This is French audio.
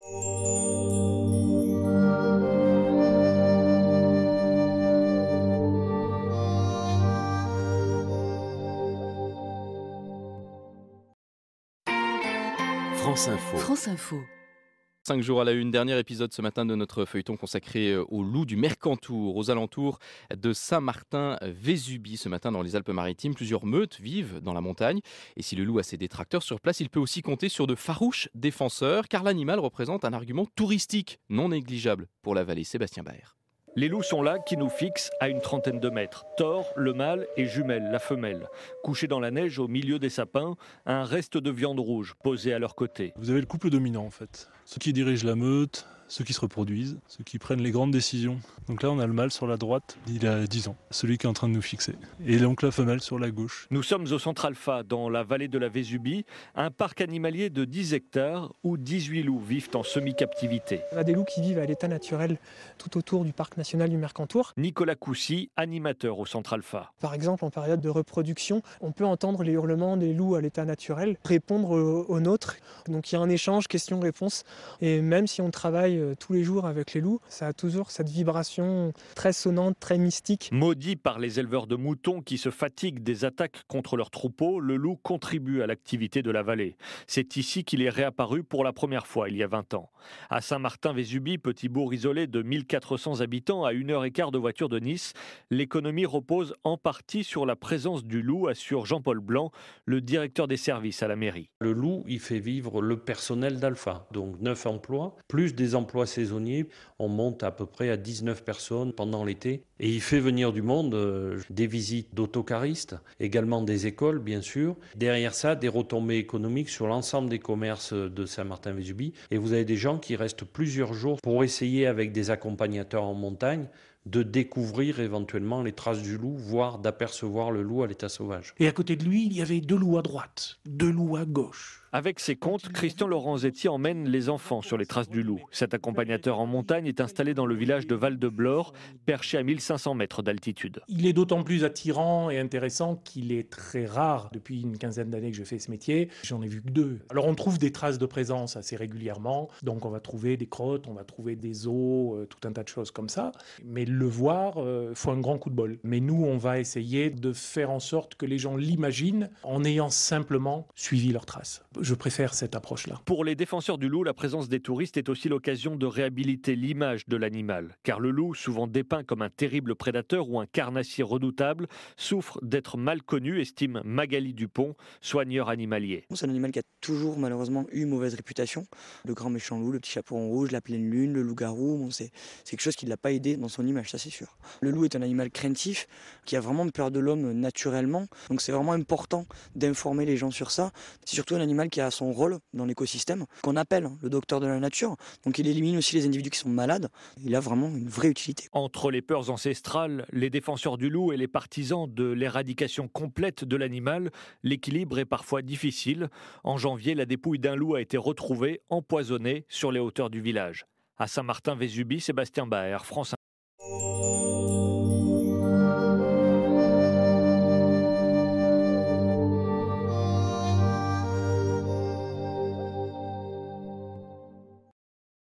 France Info. France Info. 5 jours à la une, dernier épisode ce matin de notre feuilleton consacré au loup du Mercantour, aux alentours de Saint-Martin-Vésubie. Ce matin dans les Alpes-Maritimes, plusieurs meutes vivent dans la montagne. Et si le loup a ses détracteurs sur place, il peut aussi compter sur de farouches défenseurs, car l'animal représente un argument touristique non négligeable pour la vallée. Sébastien Baer. Les loups sont là qui nous fixent à une trentaine de mètres. Thor, le mâle, et Jumelle, la femelle. Couchés dans la neige au milieu des sapins, un reste de viande rouge posé à leur côté. Vous avez le couple dominant en fait. Ceux qui dirigent la meute, ceux qui se reproduisent, ceux qui prennent les grandes décisions. Donc là on a le mâle sur la droite, il a 10 ans, celui qui est en train de nous fixer. Et donc la femelle sur la gauche. Nous sommes au Centre Alpha, dans la vallée de la Vésubie, un parc animalier de 10 hectares où 18 loups vivent en semi-captivité. On a des loups qui vivent à l'état naturel tout autour du parc national du Mercantour. Nicolas Coussy, animateur au Centre Alpha. Par exemple, en période de reproduction, on peut entendre les hurlements des loups à l'état naturel répondre aux nôtres. Donc il y a un échange question-réponse. Et même si on travaille tous les jours avec les loups, ça a toujours cette vibration très sonnante, très mystique. Maudit par les éleveurs de moutons qui se fatiguent des attaques contre leurs troupeaux, le loup contribue à l'activité de la vallée. C'est ici qu'il est réapparu pour la première fois, il y a 20 ans. À Saint-Martin-Vésubie, petit bourg isolé de 1400 habitants à 1h15 de voiture de Nice, l'économie repose en partie sur la présence du loup, assure Jean-Paul Blanc, le directeur des services à la mairie. Le loup, il fait vivre le personnel d'Alpha, donc 9 emplois, plus des emplois saisonniers. On monte à peu près à 19 personnes pendant l'été. Et il fait venir du monde, des visites d'autocaristes, également des écoles, bien sûr. Derrière ça, des retombées économiques sur l'ensemble des commerces de Saint-Martin-Vésubie. Et vous avez des gens qui restent plusieurs jours pour essayer, avec des accompagnateurs en montagne, de découvrir éventuellement les traces du loup, voire d'apercevoir le loup à l'état sauvage. Et à côté de lui, il y avait 2 loups à droite, 2 loups à gauche. Avec ses comptes, Christian Lorenzetti emmène les enfants sur les traces du loup. Cet accompagnateur en montagne est installé dans le village de Val-de-Blore, perché à 1500 mètres d'altitude. Il est d'autant plus attirant et intéressant qu'il est très rare. Depuis une quinzaine d'années que je fais ce métier, j'en ai vu que 2. Alors on trouve des traces de présence assez régulièrement. Donc on va trouver des crottes, on va trouver des os, tout un tas de choses comme ça. Mais le voir, faut un grand coup de bol. Mais nous, on va essayer de faire en sorte que les gens l'imaginent en ayant simplement suivi leurs traces. Je préfère cette approche-là. Pour les défenseurs du loup, la présence des touristes est aussi l'occasion de réhabiliter l'image de l'animal. Car le loup, souvent dépeint comme un terrible prédateur ou un carnassier redoutable, souffre d'être mal connu, estime Magali Dupont, soigneur animalier. C'est un animal qui a toujours malheureusement eu mauvaise réputation. Le grand méchant loup, le petit chaperon rouge, la pleine lune, le loup-garou, c'est quelque chose qui ne l'a pas aidé dans son image, ça c'est sûr. Le loup est un animal craintif, qui a vraiment peur de l'homme naturellement. Donc c'est vraiment important d'informer les gens sur ça. C'est surtout un animal qui a son rôle dans l'écosystème, qu'on appelle le docteur de la nature. Donc il élimine aussi les individus qui sont malades. Il a vraiment une vraie utilité. Entre les peurs ancestrales, les défenseurs du loup et les partisans de l'éradication complète de l'animal, l'équilibre est parfois difficile. En janvier, la dépouille d'un loup a été retrouvée empoisonnée sur les hauteurs du village. À Saint-Martin-Vésubie, Sébastien Baer, France Info.